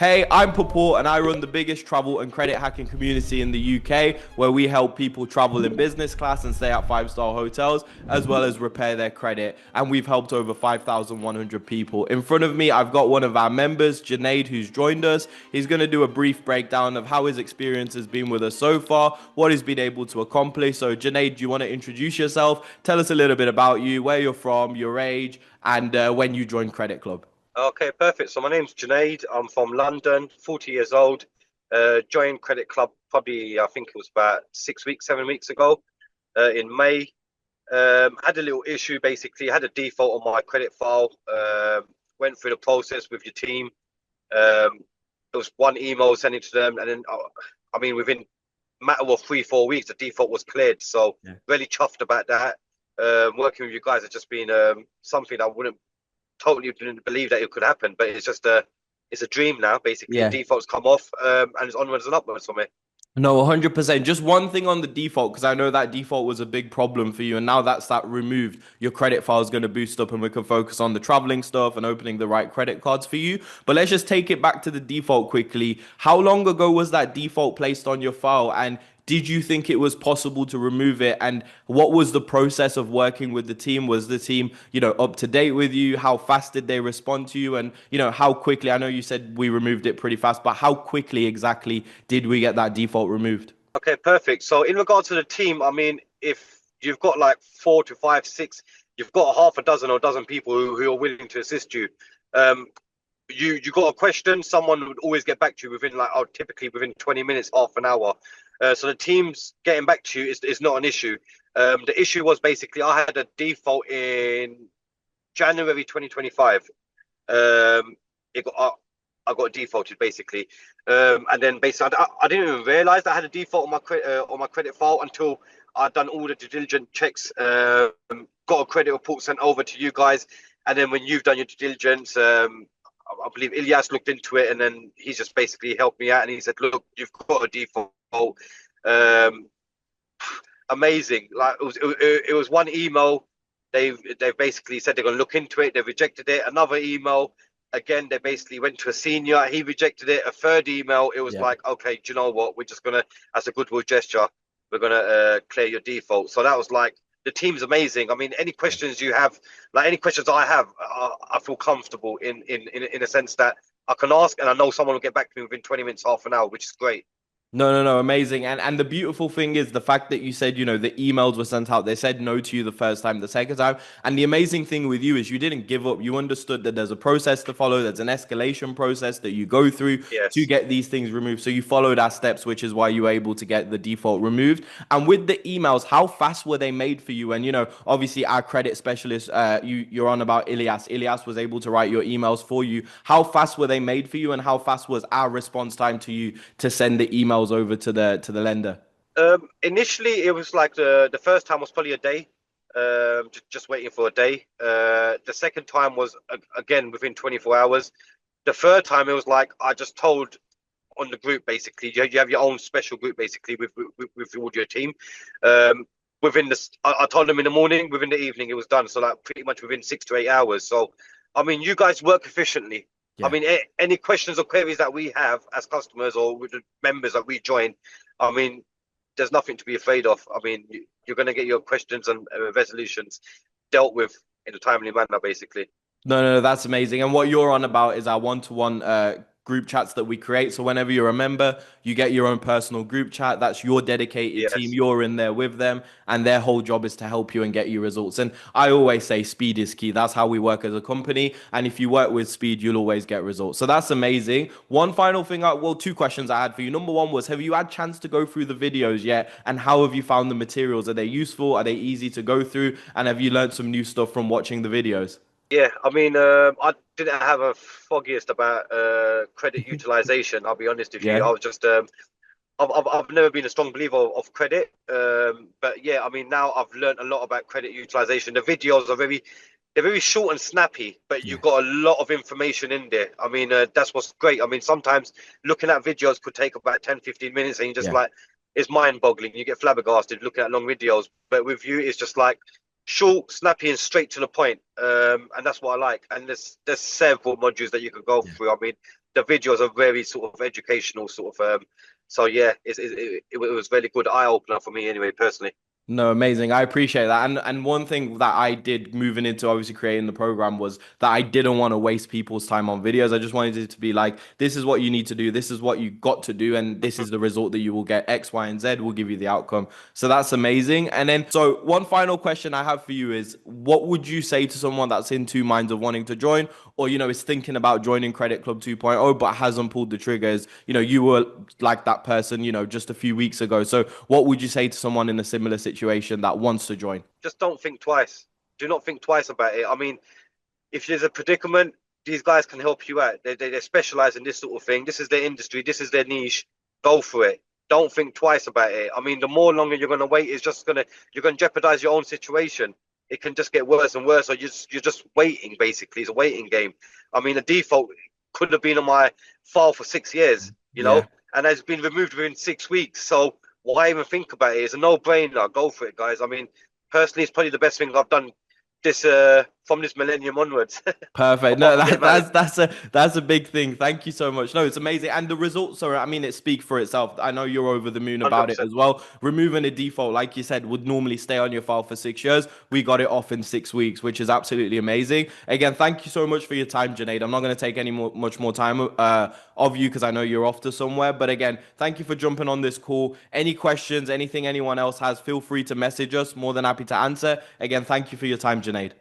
Hey, I'm Paul and I run the biggest travel and credit hacking community in the UK, where we help people travel in business class and stay at five-star hotels, as well as repair their credit. And we've helped over 5,100 people. In front of me, I've got one of our members, Junaid, who's joined us. He's going to do a brief breakdown of how his experience has been with us so far, what he's been able to accomplish. So, Junaid, do you want to introduce yourself? Tell us a little bit about you, where you're from, your age, and when you joined Credit Club. Okay, perfect. So my name's Junaid. I'm from London, 40 years old. Joined Credit Club probably, I think it was about 6 weeks, 7 weeks ago, in May. Had a little issue basically, had a default on my credit file. Went through the process with your team. There was one email sending to them, and then I mean, within a matter of 3, 4 weeks, the default was cleared. So Yeah. really chuffed about that. Working with you guys has just been something I wouldn't totally didn't believe that it could happen, but it's a dream now. Basically, Yeah. defaults come off, and it's onwards and upwards for me. No, 100%. Just one thing on the default, because I know that default was a big problem for you. And now that's that removed, your credit file is going to boost up and we can focus on the traveling stuff and opening the right credit cards for you. But let's just take it back to the default quickly. How long ago was that default placed on your file? And did you think it was possible to remove it? And what was the process of working with the team? Was the team, up to date with you? How fast did they respond to you? And, how quickly, I know you said we removed it pretty fast, but how quickly exactly did we get that default removed? Okay, perfect. So in regards to the team, I mean, if you've got like 4 to 5, 6, you've got half a dozen or dozen people who are willing to assist you. Um, you got a question, someone would always get back to you within typically within 20 minutes, half an hour. So the team's getting back to you is not an issue. The issue was basically I had a default in January 2025. It got I got defaulted basically, and then basically I didn't even realize I had a default on my credit file until I'd done all the due diligence checks. Got a credit report sent over to you guys, and then when you've done your due diligence, I believe Ilyas looked into it, and then he's just basically helped me out, and he said, "Look, you've got a default." Um, Amazing! Like it was one email. They've basically said they're going to look into it. They rejected it. Another email. Again, they basically went to a senior. He rejected it. A third email. It was Yeah. like, okay, do you know what? We're just gonna, as a goodwill gesture, we're gonna clear your default. So that was like the team's amazing. I mean, any questions you have, like any questions I have, I feel comfortable in a sense that I can ask, and I know someone will get back to me within 20 minutes, half an hour, which is great. No, no, no, amazing. And the beautiful thing is the fact that you said, the emails were sent out. They said no to you the first time, the second time. And the amazing thing with you is you didn't give up. You understood that there's a process to follow, there's an escalation process that you go through to Yes. get these things removed. So you followed our steps, which is why you were able to get the default removed. And with the emails, how fast were they made for you? And obviously our credit specialist, you're on about Ilyas. Ilyas was able to write your emails for you. How fast were they made for you, and how fast was our response time to you to send the emails over to the lender? Initially, it was like the first time was probably a day, just waiting for a day. The second time was again within 24 hours. The third time, it was like I just told on the group basically. You have your own special group basically with all your team. Within I told them in the morning. Within the evening, it was done. So like pretty much within 6 to 8 hours. So, I mean, you guys work efficiently. I Yeah. mean, any questions or queries that we have as customers or with the members that we join, I mean, there's nothing to be afraid of. I mean, you're going to get your questions and resolutions dealt with in a timely manner, basically. No, no, no, that's amazing. And what you're on about is our one-to-one group chats that we create. So whenever you're a member, you get your own personal group chat. That's your dedicated team. Yes. You're in there with them, and their whole job is to help you and get you results. And I always say speed is key. That's how we work as a company. And if you work with speed, you'll always get results. So that's amazing. One final thing, well, two questions I had for you. Number one was, have you had chance to go through the videos yet? And how have you found the materials? Are they useful? Are they easy to go through? And have you learned some new stuff from watching the videos? Yeah, I mean, I didn't have a foggiest about credit utilization. I'll be honest with you. I Yeah. was just, I've never been a strong believer of credit. But yeah, I mean, now I've learned a lot about credit utilization. The videos are they're very short and snappy, but Yeah. you've got a lot of information in there. I mean, that's what's great. I mean, sometimes looking at videos could take about 10, 15 minutes, and you just Yeah. like, it's mind boggling. You get flabbergasted looking at long videos. But with you, it's just like, short, snappy, and straight to the point. And that's what I like. And there's several modules that you could go through. I mean, the videos are very sort of educational, sort of. So yeah, it was really good eye opener for me anyway, personally. No, amazing. I appreciate that. And one thing that I did moving into obviously creating the program was that I didn't want to waste people's time on videos. I just wanted it to be like, this is what you need to do, this is what you got to do, and this is the result that you will get. X, Y, and Z will give you the outcome. So that's amazing. And then so one final question I have for you is what would you say to someone that's in two minds of wanting to join, or is thinking about joining Credit Club 2.0 but hasn't pulled the triggers? You were like that person, just a few weeks ago. So what would you say to someone in a similar situation that wants to join? Just don't think twice. Do not think twice about it. I mean, if there's a predicament, these guys can help you out. They specialize in this sort of thing. This is their industry. This is their niche. Go for it. Don't think twice about it. I mean, the more longer you're going to wait, is just you're going to jeopardize your own situation. It can just get worse and worse. Or you're just waiting. Basically, it's a waiting game. I mean, the default could have been on my file for 6 years, Yeah. and has been removed within 6 weeks. So why even think about it? It's a no-brainer. Go for it, guys. I mean, personally, it's probably the best thing I've done this from this millennium onwards. Perfect. Apart No, from getting married, that's a big thing. Thank you so much. No, it's amazing. And the results are, I mean, it speak for itself. I know you're over the moon about it 100%. as well. Removing a default, like you said, would normally stay on your file for 6 years. We got it off in 6 weeks, which is absolutely amazing. Again, thank you so much for your time, Junaid. I'm not going to take much more time of you because I know you're off to somewhere. But again, thank you for jumping on this call. Any questions, anything anyone else has, feel free to message us. More than happy to answer. Again, thank you for your time, Junaid.